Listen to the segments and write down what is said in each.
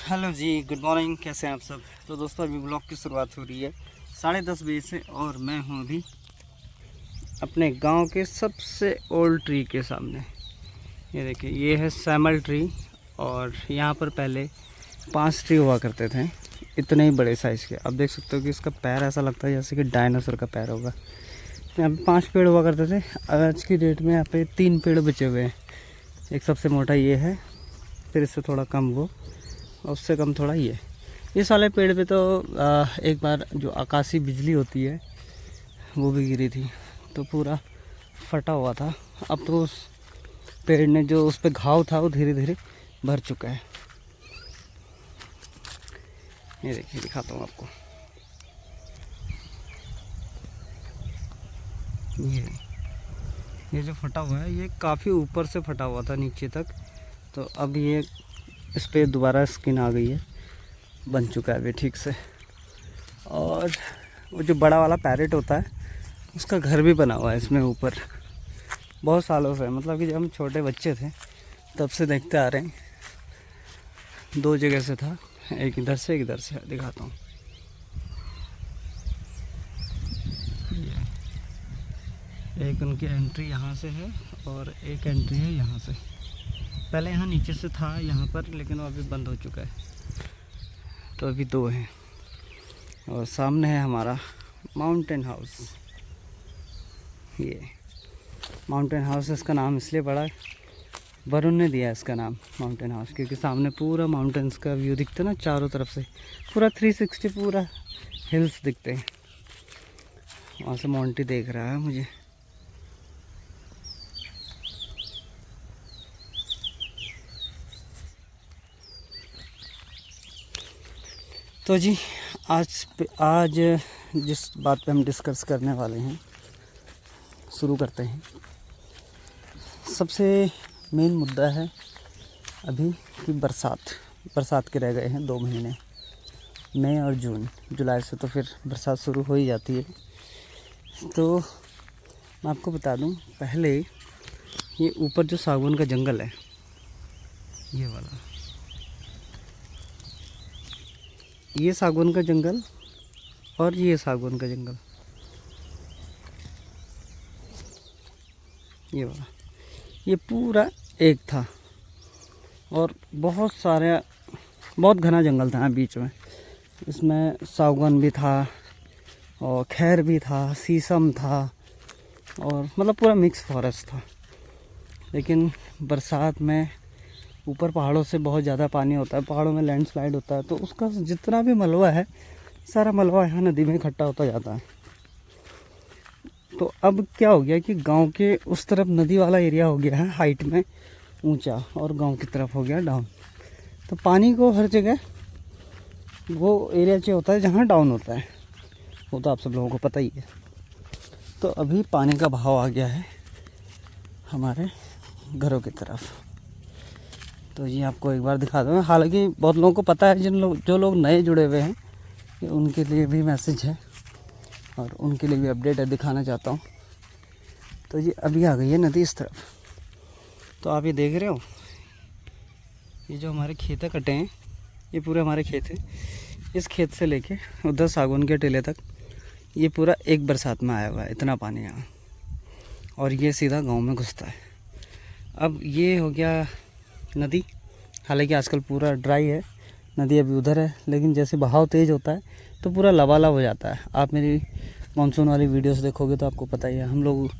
Hello जी, good morning. कैसे हैं आप सब। तो दोस्तों अभी ब्लॉग की शुरुआत हो रही है 10:30 बजे से और मैं हूं अभी अपने गांव के सबसे ओल्ड ट्री के सामने। ये देखिए, ये है सैमल ट्री और यहाँ पर पहले 5 ट्री हुआ करते थे, इतने ही बड़े साइज़ के। अब देख सकते हो कि इसका पैर ऐसा लगता है जैसे कि डायनासोर का पैर होगा। यहाँ पे 5 पेड़ हुआ करते थे। आज की डेट में यहाँ पे 3 पेड़ बचे हुए हैं। एक सबसे मोटा ये है, फिर इससे थोड़ा कम वो, और उससे कम थोड़ा ये। इस वाले पेड़ पे तो एक बार जो आकाशीय बिजली होती है वो भी गिरी थी, तो पूरा फटा हुआ था। अब तो उस पेड़ ने जो उस पे घाव था वो धीरे धीरे भर चुका है। ये देखिए, दिखाता हूँ आपको। ये जो फटा हुआ है ये काफ़ी ऊपर से फटा हुआ था नीचे तक, तो अब ये इस पर दोबारा स्किन आ गई है, बन चुका है अभी ठीक से। और वो जो बड़ा वाला पैरेट होता है उसका घर भी बना हुआ है इसमें ऊपर, बहुत सालों से। मतलब कि जब हम छोटे बच्चे थे तब से देखते आ रहे हैं। 2 जगह से था, एक इधर से एक इधर से। दिखाता हूँ, एक उनकी एंट्री यहाँ से है और एक एंट्री है यहाँ से। पहले यहाँ नीचे से था यहाँ पर, लेकिन वो अभी बंद हो चुका है, तो अभी 2 हैं। और सामने है हमारा माउंटेन हाउस। ये माउंटेन हाउस, इसका नाम इसलिए पड़ा, वरुण ने दिया इसका नाम माउंटेन हाउस, क्योंकि सामने पूरा माउंटेन्स का व्यू दिखता है ना चारों तरफ से, पूरा 360 पूरा हिल्स दिखते हैं। वहाँ से मोंटी देख रहा है मुझे। तो जी आज जिस बात पे हम डिस्कस करने वाले हैं, शुरू करते हैं। सबसे मेन मुद्दा है अभी कि बरसात के रह गए हैं 2 महीने, मई और जून। जुलाई से तो फिर बरसात शुरू हो ही जाती है। तो मैं आपको बता दूं, पहले ये ऊपर जो सागवान का जंगल है, ये वाला, ये सागवान का जंगल और ये सागवान का जंगल, ये वाला, ये पूरा एक था। और बहुत घना जंगल था बीच में। इसमें सागवान भी था और खैर भी था, शीशम था, और मतलब पूरा मिक्स फॉरेस्ट था। लेकिन बरसात में ऊपर पहाड़ों से बहुत ज़्यादा पानी होता है, पहाड़ों में लैंडस्लाइड होता है, तो उसका जितना भी मलबा है सारा मलबा यहाँ नदी में इकट्ठा होता जाता है। तो अब क्या हो गया कि गांव के उस तरफ नदी वाला एरिया हो गया है हाइट में ऊंचा, और गांव की तरफ हो गया डाउन। तो पानी को हर जगह वो एरिया चाहिए होता है जहाँ डाउन होता है, वो तो आप सब लोगों को पता ही है। तो अभी पानी का बहाव आ गया है हमारे घरों की तरफ। तो ये आपको एक बार दिखा दूँ। हालांकि बहुत लोगों को पता है, जो लोग नए जुड़े हुए हैं, ये उनके लिए भी मैसेज है और उनके लिए भी अपडेट है, दिखाना चाहता हूँ। तो ये अभी आ गई है नदी इस तरफ। तो आप ये देख रहे हो, ये जो हमारे खेत कटे हैं, ये पूरे हमारे खेत हैं। इस खेत से लेके उधर सागवान के टीले तक ये पूरा एक बरसात में आया हुआ है, इतना पानी यहाँ। और ये सीधा गांव में घुसता है। अब ये हो गया नदी। हालांकि आजकल पूरा ड्राई है, नदी अभी उधर है, लेकिन जैसे बहाव तेज़ होता है तो पूरा लबालब हो जाता है। आप मेरी मानसून वाली वीडियोस देखोगे तो आपको पता ही है। हम लोग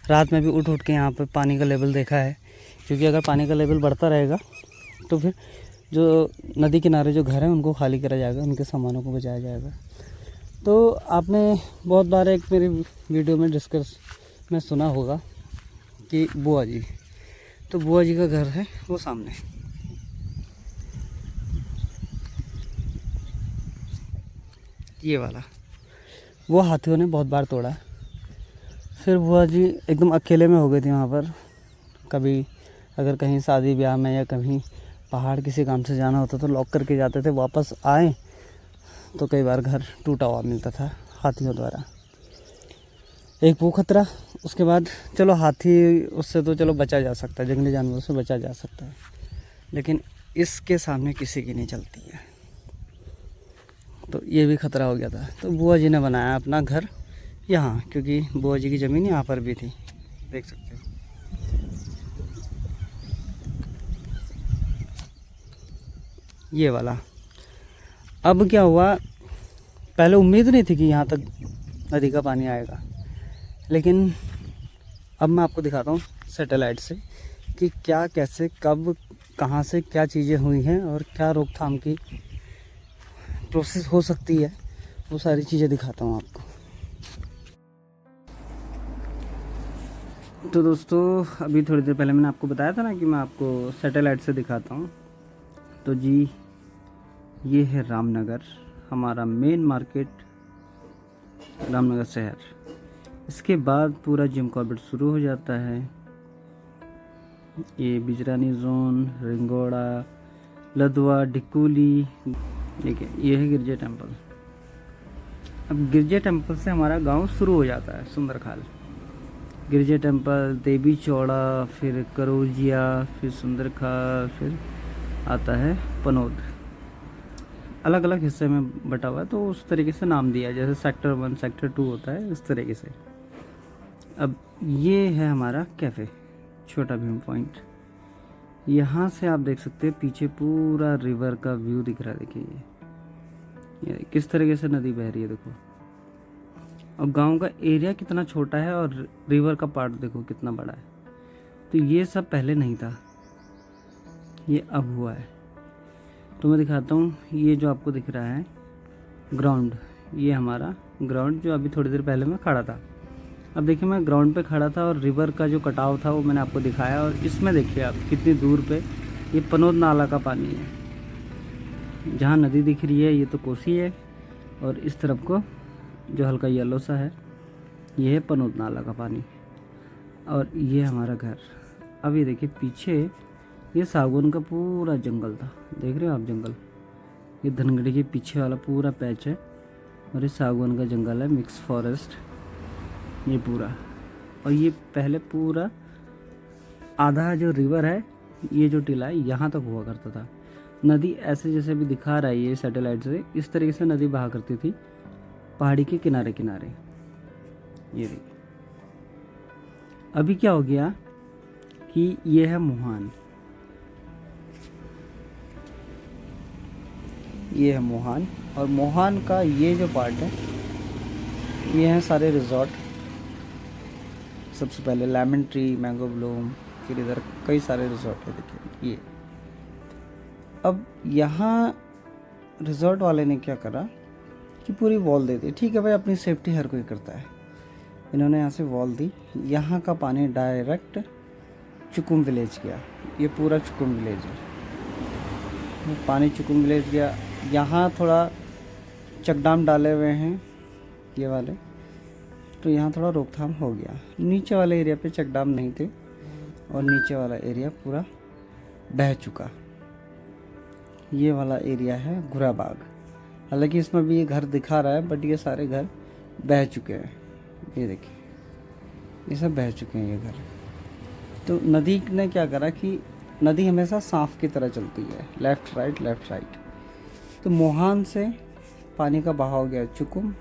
रात में भी उठ के यहाँ पे पानी का लेवल देखा है, क्योंकि अगर पानी का लेवल बढ़ता रहेगा तो फिर जो नदी किनारे जो घर हैं उनको खाली करा जाएगा, उनके सामानों को बचाया जाएगा। तो आपने बहुत बार एक मेरी वीडियो में डिस्कस में सुना होगा कि बुआ जी, तो बुआ जी का घर है वो सामने। ये वाला वो हाथियों ने बहुत बार तोड़ा। फिर बुआ जी एकदम अकेले में हो गई थी वहाँ पर। कभी अगर कहीं शादी ब्याह में या कहीं पहाड़ किसी काम से जाना होता तो लॉक करके जाते थे, वापस आए तो कई बार घर टूटा हुआ मिलता था हाथियों द्वारा। एक वो खतरा, उसके बाद चलो हाथी, उससे तो चलो बचा जा सकता है, जंगली जानवरों से बचा जा सकता है, लेकिन इसके सामने किसी की नहीं चलती है। तो ये भी ख़तरा हो गया था। तो बुआ जी ने बनाया अपना घर यहाँ, क्योंकि बुआ जी की ज़मीन यहाँ पर भी थी, देख सकते हो। ये वाला। अब क्या हुआ, पहले उम्मीद नहीं थी कि यहाँ तक नदी का पानी आएगा, लेकिन अब मैं आपको दिखाता हूँ सैटेलाइट से कि क्या, कैसे, कब, कहाँ से क्या चीज़ें हुई हैं और क्या रोकथाम की प्रोसेस हो सकती है, वो सारी चीज़ें दिखाता हूँ आपको। तो दोस्तों, अभी थोड़ी देर पहले मैंने आपको बताया था ना कि मैं आपको सैटेलाइट से दिखाता हूँ। तो जी, ये है रामनगर, हमारा मेन मार्केट, रामनगर शहर। इसके बाद पूरा जिम कॉर्बेट शुरू हो जाता है। ये बिजरानी जोन, रिंगोड़ा, लदवा, डिकोली, देखिए ये है गिरजे टेम्पल। अब गिरजे टेम्पल से हमारा गांव शुरू हो जाता है, सुंदरखाल। गिरजे टेम्पल, देवी चौड़ा, फिर करोजिया, फिर सुंदरखाल, फिर आता है पनोद। अलग अलग हिस्से में बटा हुआ है, तो उस तरीके से नाम दिया है, जैसे सेक्टर 1 सेक्टर 2 होता है, इस तरीके से। अब ये है हमारा कैफ़े, छोटा भीम पॉइंट। यहाँ से आप देख सकते हैं पीछे पूरा रिवर का व्यू दिख रहा है। देखिए ये किस तरीके से नदी बह रही है, देखो। और गांव का एरिया कितना छोटा है और रिवर का पार्ट देखो कितना बड़ा है। तो ये सब पहले नहीं था, ये अब हुआ है। तो मैं दिखाता हूँ, ये जो आपको दिख रहा है ग्राउंड, ये हमारा ग्राउंड जो अभी थोड़ी देर पहले मैं खड़ा था। अब देखिए मैं ग्राउंड पे खड़ा था और रिवर का जो कटाव था वो मैंने आपको दिखाया। और इसमें देखिए आप कितनी दूर पे ये पनोद नाला का पानी है। जहाँ नदी दिख रही है ये तो कोसी है, और इस तरफ को जो हल्का येलो सा है ये है पनोद नाला का पानी। और ये हमारा घर। अब ये देखिए पीछे ये सागौन का पूरा जंगल था, देख रहे हो आप जंगल। ये धनगढ़ी के पीछे वाला पूरा पैच है और ये सागौन का जंगल है, मिक्स फॉरेस्ट ये पूरा। और ये पहले पूरा आधा जो रिवर है, ये जो टीला है यहाँ तक हुआ करता था। नदी ऐसे जैसे भी दिखा रहा है ये सैटेलाइट से, इस तरीके से नदी बहा करती थी पहाड़ी के किनारे किनारे। ये देखिए अभी क्या हो गया कि ये है मोहान, ये है मोहान। और मोहान का ये जो पार्ट है, ये हैं सारे रिजॉर्ट। सबसे पहले लेमन ट्री, मैंगो ब्लूम, फिर इधर कई सारे रिजॉर्ट है। देखिए ये अब यहाँ रिजॉर्ट वाले ने क्या करा कि पूरी वॉल दे दी। ठीक है भाई, अपनी सेफ्टी हर कोई करता है। इन्होंने यहाँ से वॉल दी, यहाँ का पानी डायरेक्ट चुकुम विलेज गया। ये पूरा चुकुम विलेज है, पानी चुकुम विलेज गया। यहाँ थोड़ा चकडाम डाले हुए हैं ये वाले, तो यहाँ थोड़ा रोकथाम हो गया। नीचे वाले एरिया पे चकडाम नहीं थे और नीचे वाला एरिया पूरा बह चुका। ये वाला एरिया है घुराबाग। हालांकि इसमें भी ये घर दिखा रहा है, बट ये सारे घर बह चुके हैं। ये देखिए ये सब बह चुके हैं ये घर। तो नदी ने क्या करा कि नदी हमेशा सांप की तरह चलती है, लेफ़्ट राइट लेफ़्ट राइट। तो मोहान से पानी का बहाव गया चुकुम।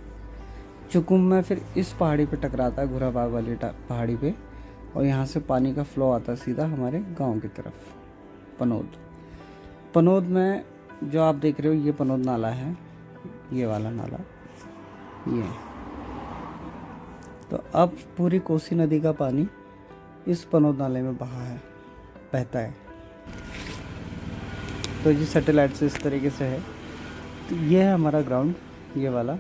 चुकुम में फिर इस पहाड़ी पे टकराता है, घुराबाग वाली पहाड़ी पे, और यहाँ से पानी का फ्लो आता है सीधा हमारे गांव की तरफ, पनोद। पनोद में जो आप देख रहे हो ये पनोद नाला है, ये वाला नाला ये। तो अब पूरी कोसी नदी का पानी इस पनोद नाले में बहता है। तो जी सैटेलाइट से इस तरीके से है। तो ये है हमारा ग्राउंड, ये वाला।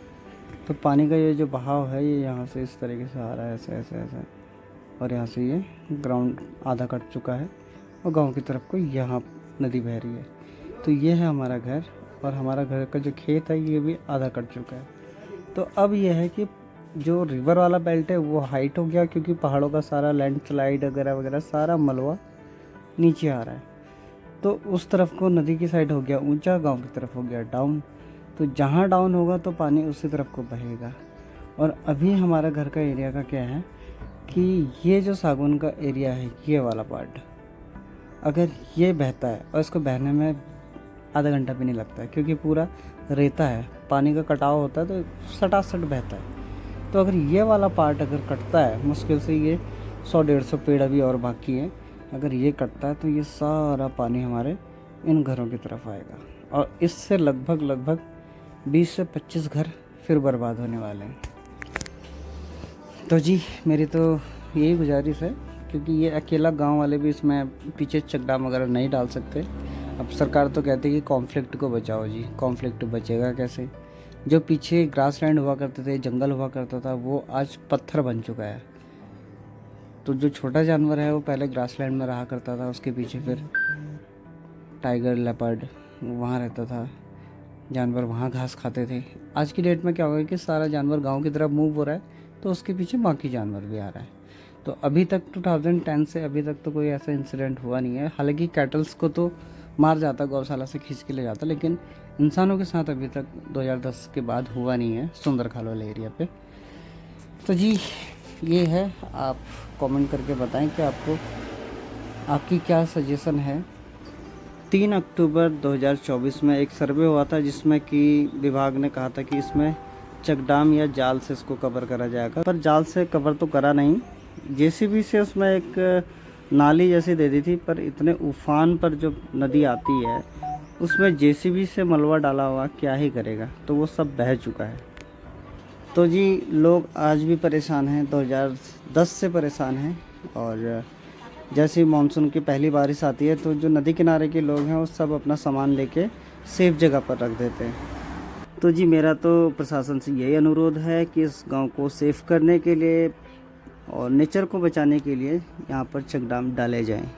तो पानी का ये जो बहाव है ये यहाँ से इस तरीके से आ रहा है, ऐसे ऐसे ऐसे, और यहाँ से ये ग्राउंड आधा कट चुका है और गांव की तरफ को यहाँ नदी बह रही है। तो ये है हमारा घर, और हमारा घर का जो खेत है ये भी आधा कट चुका है। तो अब ये है कि जो रिवर वाला बेल्ट है वो हाइट हो गया, क्योंकि पहाड़ों का सारा लैंडस्लाइड वगैरह वगैरह सारा मलबा नीचे आ रहा है। तो उस तरफ को नदी की साइड हो गया ऊंचा, गांव की तरफ हो गया डाउन। तो जहाँ डाउन होगा तो पानी उसी तरफ को बहेगा। और अभी हमारा घर का एरिया का क्या है कि ये जो सागौन का एरिया है ये वाला पार्ट, अगर ये बहता है और इसको बहने में आधा घंटा भी नहीं लगता है, क्योंकि पूरा रेता है, पानी का कटाव होता है तो सटासट बहता है। तो अगर ये वाला पार्ट अगर कटता है, मुश्किल से ये 100-150 पेड़ अभी और बाकी है, अगर ये कटता है तो ये सारा पानी हमारे इन घरों की तरफ आएगा और इससे लगभग 20 से 25 घर फिर बर्बाद होने वाले हैं। तो जी मेरी तो यही गुजारिश है, क्योंकि ये अकेला गांव वाले भी इसमें पीछे चेक डैम वगैरह नहीं डाल सकते। अब सरकार तो कहती है कि कॉन्फ्लिक्ट को बचाओ जी, कॉन्फ्लिक्ट बचेगा कैसे? जो पीछे ग्रासलैंड हुआ करते थे, जंगल हुआ करता था, वो आज पत्थर बन चुका है। तो जो छोटा जानवर है वो पहले ग्रासलैंड में रहा करता था, उसके पीछे फिर टाइगर, लेपर्ड वहाँ रहता था, जानवर वहाँ घास खाते थे। आज की डेट में क्या होगा कि सारा जानवर गांव की तरफ मूव हो रहा है, तो उसके पीछे बाकी जानवर भी आ रहा है। तो अभी तक 2010 से अभी तक तो कोई ऐसा इंसिडेंट हुआ नहीं है। हालांकि कैटल्स को तो मार जाता, गौशाला से खींच के ले जाता, लेकिन इंसानों के साथ अभी तक 2010 के बाद हुआ नहीं है सुंदरखाल वाले एरिया पे। तो जी ये है, आप कमेंट करके बताएं कि आपकी क्या सजेशन है। 3 अक्टूबर 2024 में एक सर्वे हुआ था, जिसमें कि विभाग ने कहा था कि इसमें चेक डैम या जाल से इसको कवर करा जाएगा, पर जाल से कवर तो करा नहीं, जेसीबी से उसमें एक नाली जैसी दे दी थी। पर इतने उफान पर जो नदी आती है उसमें जेसीबी से मलबा डाला हुआ क्या ही करेगा, तो वो सब बह चुका है। तो जी लोग आज भी परेशान हैं, 2010 से परेशान हैं। और जैसे ही मानसून की पहली बारिश आती है तो जो नदी किनारे के लोग हैं वो सब अपना सामान लेके सेफ जगह पर रख देते हैं। तो जी मेरा तो प्रशासन से यही अनुरोध है कि इस गांव को सेफ करने के लिए और नेचर को बचाने के लिए यहाँ पर चेक डैम डाले जाएं।